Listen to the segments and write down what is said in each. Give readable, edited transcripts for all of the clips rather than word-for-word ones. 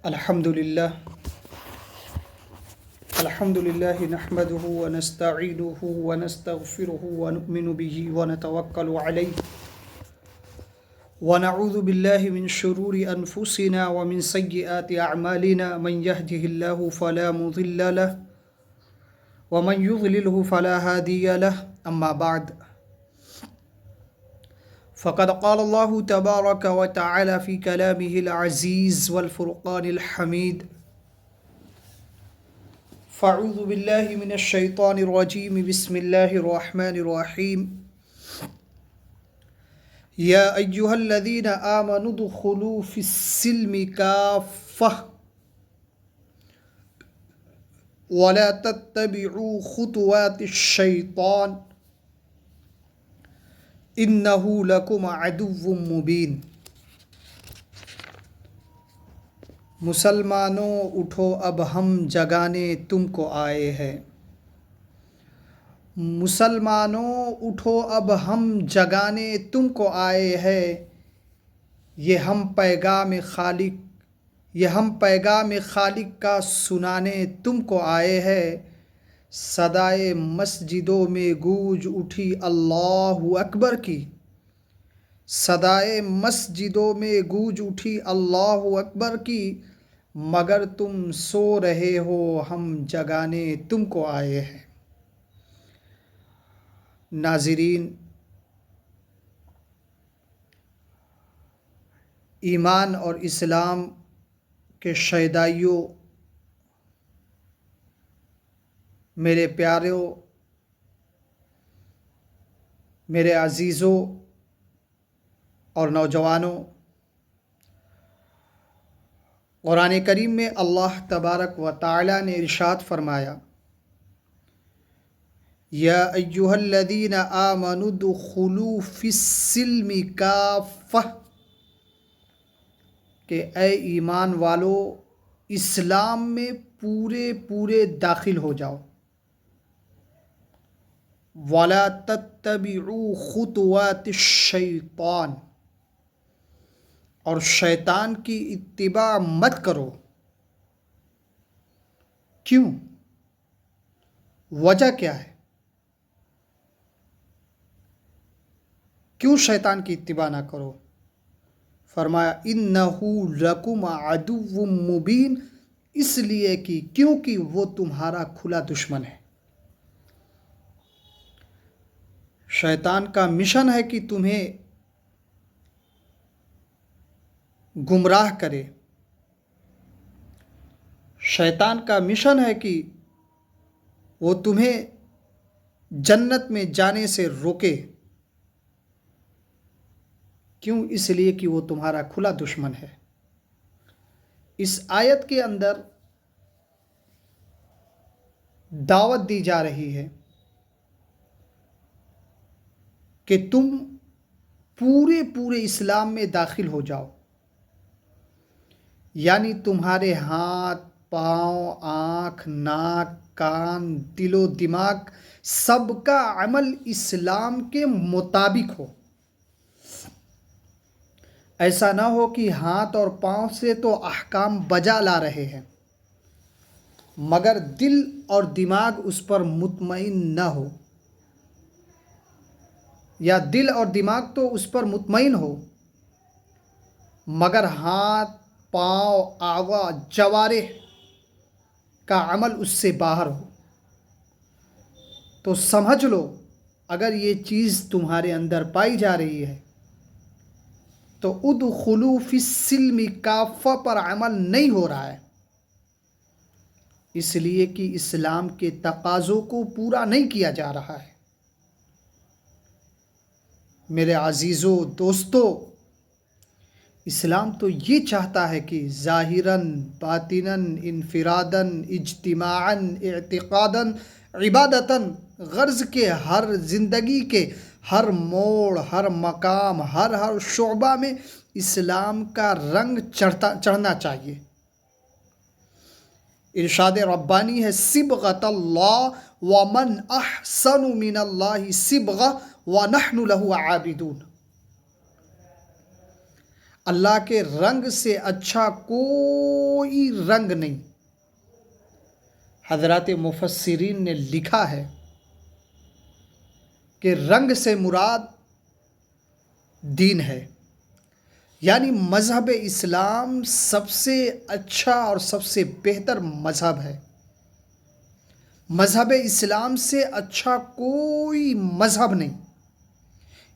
الحمد لله نحمده ونستعينه ونستغفره ونؤمن به ونتوكل عليه ونعوذ بالله من شرور أنفسنا ومن سيئات أعمالنا من يهده الله فلا مضل له ومن يضلله فلا هادي له أما بعد فقد قال الله تبارك وتعالى في كلامه العزيز والفرقان الحميد فاعوذ بالله من الشيطان الرجيم بسم الله الرحمن الرحيم يا أيها الذين آمنوا ادخلوا في السلم كافة ولا تتبعوا خطوات الشيطان انہ لکم عدو مبین۔ مسلمانوں اٹھو اب ہم جگانے تم کو آئے ہیں۔ مسلمانوں اٹھو اب ہم جگانے تم کو آئے ہیں، یہ ہم پیغام خالق کا سنانے تم کو آئے ہیں۔ صدائے مسجدوں میں گونج اٹھی اللہ اکبر کی، صدائے مسجدوں میں گونج اٹھی اللہ اکبر کی، مگر تم سو رہے ہو ہم جگانے تم کو آئے ہیں۔ ناظرین، ایمان اور اسلام کے شیدائیوں، میرے پیاروں، میرے عزیزوں اور نوجوانوں، قرآن کریم میں اللہ تبارک و تعالی نے ارشاد فرمایا، یا ایھا الذین آمنوا ادخلوا فی السلم کافہ، کہ اے ایمان والو اسلام میں پورے داخل ہو جاؤ۔ وَلَا تَتَّبِعُوا خُطُوَاتِ الشَّيْطَانِ، اور شیطان کی اتباع مت کرو۔ کیوں؟ وجہ کیا ہے؟ کیوں شیطان کی اتباع نہ کرو؟ فرمایا اِنَّهُ لَكُمْ عَدُوٌّ مُّبِينٌ، اس لیے کہ کیونکہ وہ تمہارا کھلا دشمن ہے۔ شیطان کا مشن ہے کہ تمہیں گمراہ کرے، شیطان کا مشن ہے کہ وہ تمہیں جنت میں جانے سے روکے۔ کیوں؟ اس لیے کہ وہ تمہارا کھلا دشمن ہے۔ اس آیت کے اندر دعوت دی جا رہی ہے کہ تم پورے اسلام میں داخل ہو جاؤ، یعنی تمہارے ہاتھ، پاؤں، آنکھ، ناک، کان، دل و دماغ سب کا عمل اسلام کے مطابق ہو۔ ایسا نہ ہو کہ ہاتھ اور پاؤں سے تو احکام بجا لا رہے ہیں، مگر دل اور دماغ اس پر مطمئن نہ ہو، یا دل اور دماغ تو اس پر مطمئن ہو مگر ہاتھ، پاؤں، اعضاء، جوارح کا عمل اس سے باہر ہو، تو سمجھ لو اگر یہ چیز تمہارے اندر پائی جا رہی ہے تو ادخلوا فی السلم کافہ پر عمل نہیں ہو رہا ہے، اس لیے کہ اسلام کے تقاضوں کو پورا نہیں کیا جا رہا ہے۔ میرے عزیزوں، دوستو، اسلام تو یہ چاہتا ہے کہ ظاہراً، باطناً، انفراداً، اجتماعاً، اعتقاداً، عبادتاً، غرض کے ہر زندگی کے ہر موڑ، ہر مقام، ہر شعبہ میں اسلام کا رنگ چڑھنا چاہیے۔ ارشاد ربانی ہے، صبغۃ اللہ ومن احسن من اللہ صبغہ ونحن لہ عابدون۔ اللہ کے رنگ سے اچھا کوئی رنگ نہیں۔ حضرات مفسرین نے لکھا ہے کہ رنگ سے مراد دین ہے، یعنی مذہب اسلام سب سے اچھا اور سب سے بہتر مذہب ہے۔ مذہب اسلام سے اچھا کوئی مذہب نہیں۔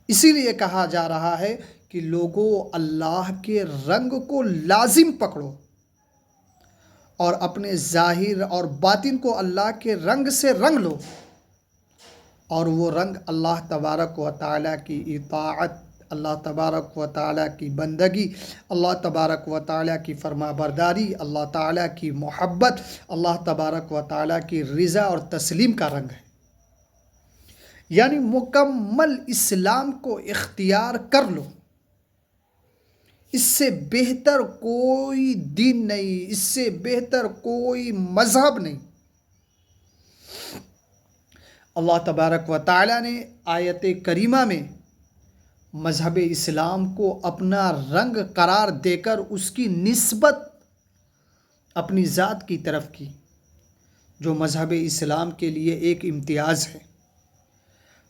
اسی لیے کہا جا رہا ہے کہ لوگوں، اللہ کے رنگ کو لازم پکڑو اور اپنے ظاہر اور باطن کو اللہ کے رنگ سے رنگ لو، اور وہ رنگ اللہ تبارک و تعالیٰ کی اطاعت، اللہ تبارک و تعالیٰ کی بندگی، اللہ تبارک و تعالیٰ کی فرما برداری، اللہ تعالیٰ کی محبت، اللہ تبارک و تعالیٰ کی رضا اور تسلیم کا رنگ ہے۔ یعنی مکمل اسلام کو اختیار کر لو۔ اس سے بہتر کوئی دین نہیں، اس سے بہتر کوئی مذہب نہیں۔ اللہ تبارک و تعالیٰ نے آیت کریمہ میں مذہب اسلام کو اپنا رنگ قرار دے کر اس کی نسبت اپنی ذات کی طرف کی، جو مذہب اسلام کے لیے ایک امتیاز ہے۔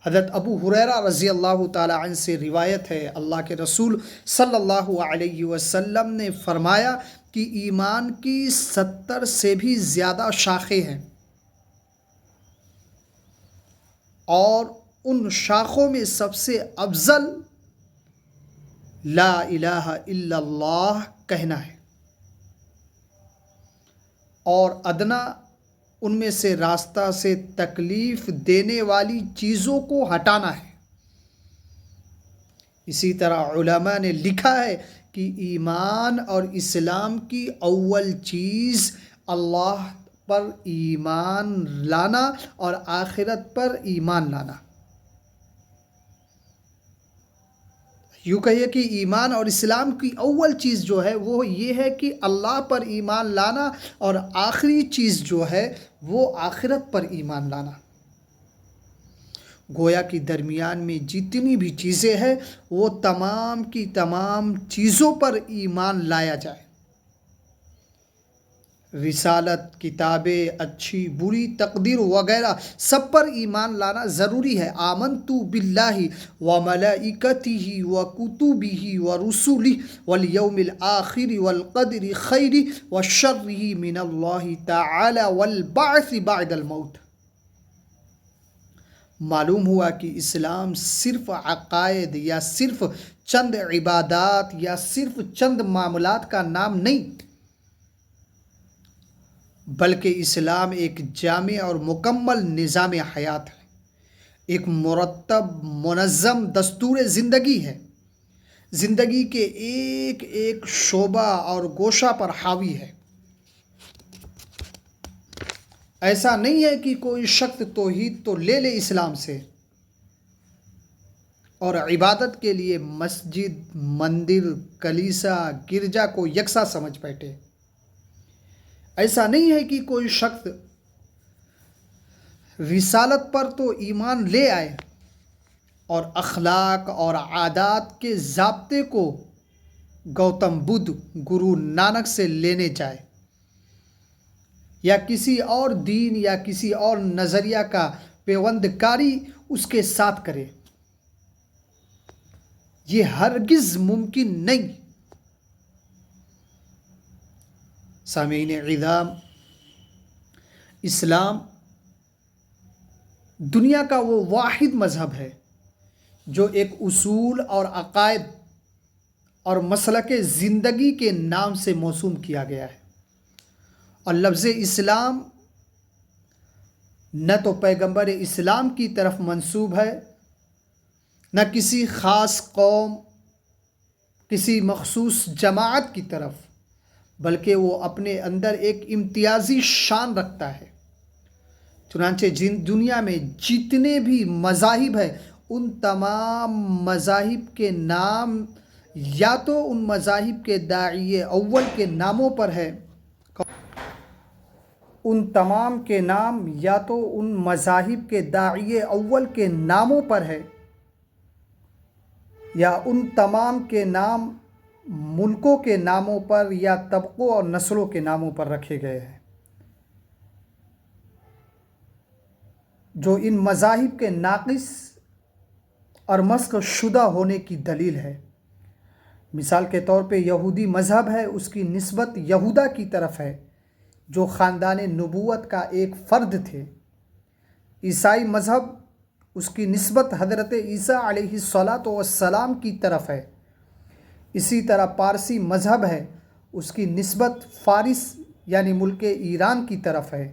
حضرت ابو ہریرہ رضی اللہ تعالیٰ عنہ سے روایت ہے، اللہ کے رسول صلی اللہ علیہ وسلم نے فرمایا کہ ایمان کی 70 سے بھی زیادہ شاخیں ہیں، اور ان شاخوں میں سب سے افضل لا الہ الا اللہ کہنا ہے، اور ادنا ان میں سے راستہ سے تکلیف دینے والی چیزوں کو ہٹانا ہے۔ اسی طرح علماء نے لکھا ہے کہ ایمان اور اسلام کی اول چیز اللہ پر ایمان لانا اور آخرت پر ایمان لانا۔ یوں کہیے کہ ایمان اور اسلام کی اول چیز جو ہے وہ یہ ہے کہ اللہ پر ایمان لانا، اور آخری چیز جو ہے وہ آخرت پر ایمان لانا۔ گویا کہ درمیان میں جتنی بھی چیزیں ہیں وہ تمام کی تمام چیزوں پر ایمان لایا جائے۔ رسالت، کتابیں، اچھی بری تقدیر وغیرہ سب پر ایمان لانا ضروری ہے۔ آمنت باللہ وملائکتہ وکتبہ ورسلہ والیوم الآخر والقدر خیرہ وشرہ من اللہ تعالی والبعث بعد الموت۔ معلوم ہوا کہ اسلام صرف عقائد یا صرف چند عبادات یا صرف چند معاملات کا نام نہیں، بلکہ اسلام ایک جامع اور مکمل نظام حیات ہے، ایک مرتب منظم دستور زندگی ہے، زندگی کے ایک ایک شعبہ اور گوشہ پر حاوی ہے۔ ایسا نہیں ہے کہ کوئی شخص توحید تو لے لے اسلام سے اور عبادت کے لیے مسجد، مندر، کلیسا، گرجا کو یکساں سمجھ بیٹھے۔ ایسا نہیں ہے کہ کوئی شخص رسالت پر تو ایمان لے آئے اور اخلاق اور عادات کے ضابطے کو گوتم بدھ، گرو نانک سے لینے جائے، یا کسی اور دین یا کسی اور نظریہ کا پیوند کاری اس کے ساتھ کرے۔ یہ ہرگز ممکن نہیں۔ سامعین اعظام، اسلام دنیا کا وہ واحد مذہب ہے جو ایک اصول اور عقائد اور مسلک زندگی کے نام سے موسوم کیا گیا ہے، اور لفظ اسلام نہ تو پیغمبر اسلام کی طرف منسوب ہے، نہ کسی خاص قوم، کسی مخصوص جماعت کی طرف، بلکہ وہ اپنے اندر ایک امتیازی شان رکھتا ہے۔ چنانچہ دنیا میں جتنے بھی مذاہب ہیں ان تمام مذاہب کے نام یا تو ان مذاہب کے داعیے اول کے ناموں پر ہے، ان تمام کے نام یا تو ان مذاہب کے داعیے اول کے ناموں پر ہے، یا ان تمام کے نام ملکوں کے ناموں پر یا طبقوں اور نسلوں کے ناموں پر رکھے گئے ہیں، جو ان مذاہب کے ناقص اور مسخ شدہ ہونے کی دلیل ہے۔ مثال کے طور پہ یہودی مذہب ہے، اس کی نسبت یہودا کی طرف ہے جو خاندان نبوت کا ایک فرد تھے۔ عیسائی مذہب، اس کی نسبت حضرت عیسیٰ علیہ السلام کی طرف ہے۔ اسی طرح پارسی مذہب ہے، اس کی نسبت فارس یعنی ملک ایران کی طرف ہے۔